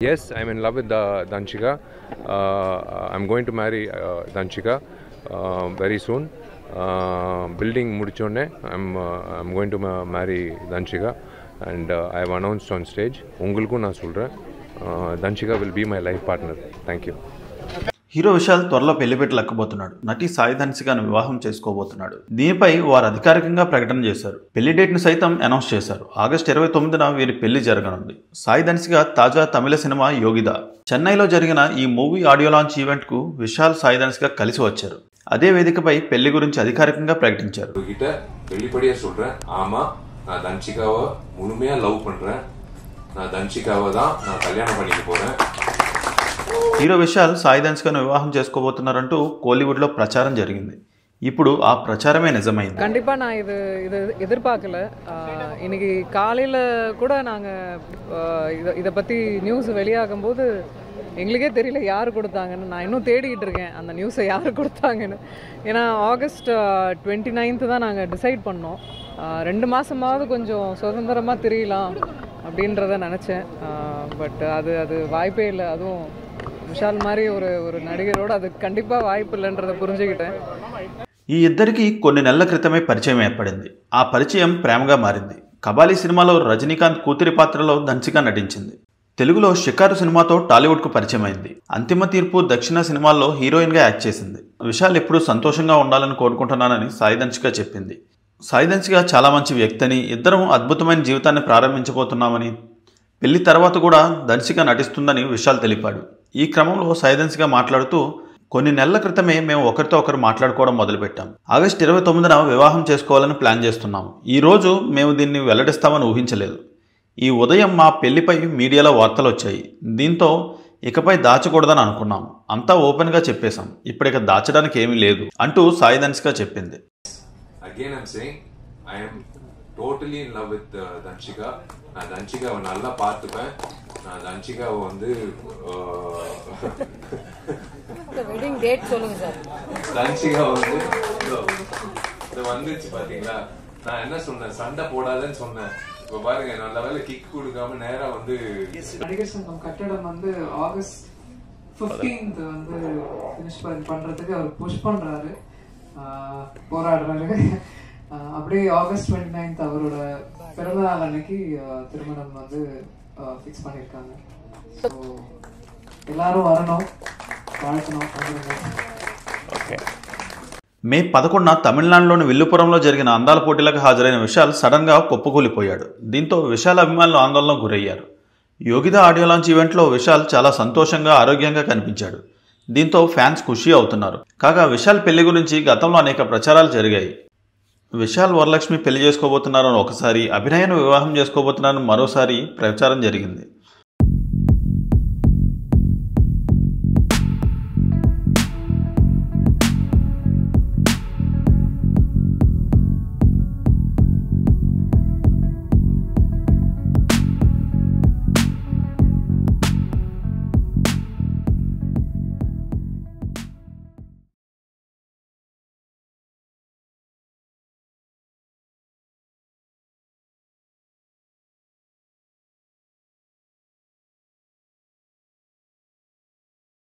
Yes, I'm in love with Danchika. I'm going to marry Danchika very soon. Building mudichonne, I'm going to marry Danchika, and I have announced on stage. Ungalku na solren. Danchika will be my life partner. Thank you. Hero Vishal త్వరలో పెళ్లిపేట లెక్కబోతున్నాడు. నటి సాయి ధన్సికను వివాహం చేసుకోబోతున్నాడు. దీనిపై వారు అధికారికంగా ప్రకటన చేశారు. పెళ్లి డేట్ను సైతం అనౌన్స్ చేశారు. ఆగస్టు 29న వీరి పెళ్లి జరగనుంది. సాయి ధన్సిక తాజా తమిళ సినిమా యోగిదా చెన్నైలో జరిగిన ఈ మూవీ ఆడియో లాంచ్ ఈవెంట్ కు విశాల్ సాయి ధన్సిక కలిసి వచ్చారు. అదే వేదికపై పెళ్లి గురించి అధికారికంగా ప్రకటించారు. హీరో విశాల్ సాయి ధన్సికను వివాహం చేసుకోబోతున్నారంటూ కోలీవుడ్లో ప్రచారం జరిగింది. ఇప్పుడు ఆ ప్రచారమే నిజమైంది. கண்டிப்பா நான் இது எதிர்பார்க்கல. இன்னைக்கு காலையில கூட நாங்க இத பத்தி நியூஸ் வெளியாகும் போது எங்களுக்கே தெரியல யார் கொடுத்தாங்கன்னு. நான் இன்னும் தேடிக்கிட்டு இருக்கேன் அந்த நியூஸை யார் கொடுத்தாங்கன்னு. ஏன்னா ஆகஸ்ட் 29th தான் நாங்கள் டிசைட் பண்ணோம். 2 மாதமாவது கொஞ்சம் சுதந்திரமாக தெரியலாம் அப்படின்றத நினச்சேன். பட் அது வாய்ப்பே இல்லை. அதுவும் విశాల్ மாதிரி ஒரு నడిగరోడు అది కండిపా వాయిపు இல்லன்றத పురించుకిటేన్. ఈ ఇద్దరికి కొన్ని నెలల క్రితమే పరిచయం ఏర్పడింది. ఆ పరిచయం ప్రేమగా మారింది. కబాలీ సినిమాలో రజనీకాంత్ కూతురి పాత్రలో ధన్సిక నటించింది. తెలుగులో షికారు సినిమాతో టాలీవుడ్కు పరిచయం అయింది. అంతిమ తీర్పు దక్షిణ సినిమాల్లో హీరోయిన్గా యాక్ట్ చేసింది. విశాల్ ఎప్పుడూ సంతోషంగా ఉండాలని కోరుకుంటున్నానని సాయి ధన్సిక చెప్పింది. సాయి ధన్సిక చాలా మంచి వ్యక్తిని, ఇద్దరం అద్భుతమైన జీవితాన్ని ప్రారంభించబోతున్నామని, పెళ్లి తర్వాత కూడా ధన్సిక నటిస్తుందని విశాల్ తెలిపాడు. ఈ క్రమంలో సాయి ధన్సిక మాట్లాడుతూ, కొన్ని నెలల క్రితమే మేము ఒకరితో ఒకరు మాట్లాడుకోవడం మొదలుపెట్టాం. ఆగస్టు 29న వివాహం చేసుకోవాలని ప్లాన్ చేస్తున్నాము. ఈ రోజు మేము దీన్ని వెల్లడిస్తామని ఊహించలేదు. ఈ ఉదయం మా పెళ్లిపై మీడియాలో వార్తలు వచ్చాయి. దీంతో ఇకపై దాచకూడదని అనుకున్నాం. అంతా ఓపెన్గా చెప్పేశాం. ఇప్పటిక దాచడానికి ఏమీ లేదు అంటూ సాయి ధన్సిక చెప్పింది. Totally in love with Danchika. நான் தன்சிகாவை நல்லா பார்த்துப்பேன். நான் தன்சிகாவை வந்து வெட்டிங் டேட் சொல்லுங்க சார். தன்சிகா வந்து இது வந்துச்சு பாத்தீங்களா? நான் என்ன சொன்னேன், சண்டை போடாதேன்னு சொன்னேன். இப்ப பாருங்க, நல்ல வேலை கிக் கொடுக்காம நேரா வந்து நடிகர் சங்கம் கட்டடம் வந்து ஆகஸ்ட் 15th வந்து ஃபினிஷ் பண்றதுக்கு அவர் புஷ் பண்றாரு, போராடுறாரு. அப்படியே ஆகஸ்ட் 29th அவரோட பிறந்தநாள் அன்னைக்கு திருமணம் வந்து ஃபிக்ஸ் பண்ணியிருக்காங்க. ஸோ எல்லாரும் வரணும், வாழ்த்தணும். మే 11న తమిళనాడులోని విల్లుపురంలో జరిగిన అందాల పోటీలకు హాజరైన విశాల్ సడన్గా కుప్పకూలిపోయాడు. దీంతో విశాల్ అభిమానులు ఆందోళనకు గురయ్యారు. యోగిదా ఆడియో లాంచ్ ఈవెంట్లో విశాల్ చాలా సంతోషంగా, ఆరోగ్యంగా కనిపించాడు. దీంతో ఫ్యాన్స్ ఖుషి అవుతున్నారు. కాగా విశాల్ పెళ్లి గురించి గతంలో అనేక ప్రచారాలు జరిగాయి. విశాల్ వరలక్ష్మి పెళ్లి చేసుకోబోతున్నారని ఒకసారి, అభినయను వివాహం చేసుకోబోతున్నారని మరోసారి ప్రచారం జరిగింది.